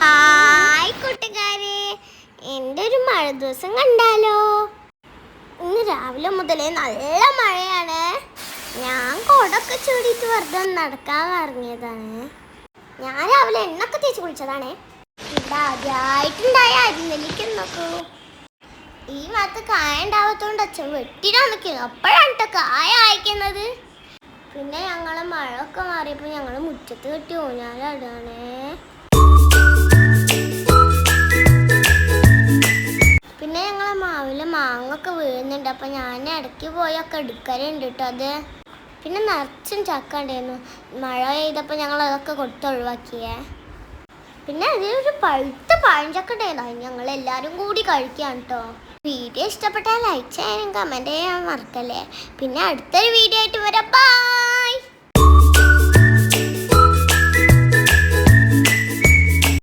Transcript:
Hi കൂട്ടുകാരെ, എൻ്റെ ഒരു മഴ ദിവസം കണ്ടാലോ? ഇന്ന് രാവിലെ മുതലേ നല്ല മഴയാണ്. ഞാൻ കൊടൊക്കെ ചൂടിയിട്ട് വെറുതെ നടക്കാൻ ഇറങ്ങിയതാണ്. ഞാൻ രാവിലെ എണ്ണൊക്കെ തേച്ച് കുളിച്ചതാണ്. ഇവിടെ ആദ്യമായിട്ടുണ്ടായ അരിനെല്ലിക്ക നോക്കൂ. ഈ ഭാഗത്ത് കായ ഉണ്ടാവാത്തോണ്ട് അച്ഛൻ വെട്ടിടാൻ നിൽക്കുന്നു. അപ്പോഴാണ് കേട്ടോ കായ അയക്കുന്നത്. പിന്നെ ഞങ്ങള് മഴയൊക്കെ മാറിയപ്പോൾ ഞങ്ങൾ മുറ്റത്ത് കെട്ടി ഊഞ്ഞാലാടുകയാണേ. പിന്നെ ഞങ്ങളെ മാവിലെ മാങ്ങൊക്കെ വീഴുന്നുണ്ട്. അപ്പം ഞാൻ ഇടയ്ക്ക് പോയൊക്കെ എടുക്കലുണ്ട് കേട്ടോ അത്. പിന്നെ നിറച്ചും ചക്ക ഉണ്ടായിരുന്നു. മഴ പെയ്തപ്പോൾ ഞങ്ങൾ അതൊക്കെ കൊടുത്തൊഴിവാക്കിയേ. പിന്നെ അതിലൊരു പഴുത്ത പഴഞ്ചക്ക ഉണ്ടായിരുന്നു. അത് ഞങ്ങൾ എല്ലാവരും കൂടി കഴിക്കുകയാണ് കേട്ടോ. വീഡിയോ ഇഷ്ടപ്പെട്ടാൽ ലൈക്ക് ചെയ്യാനും കമൻറ്റ് ചെയ്യാൻ മറക്കല്ലേ. പിന്നെ അടുത്തൊരു വീഡിയോ ആയിട്ട് വരാം. ബൈ.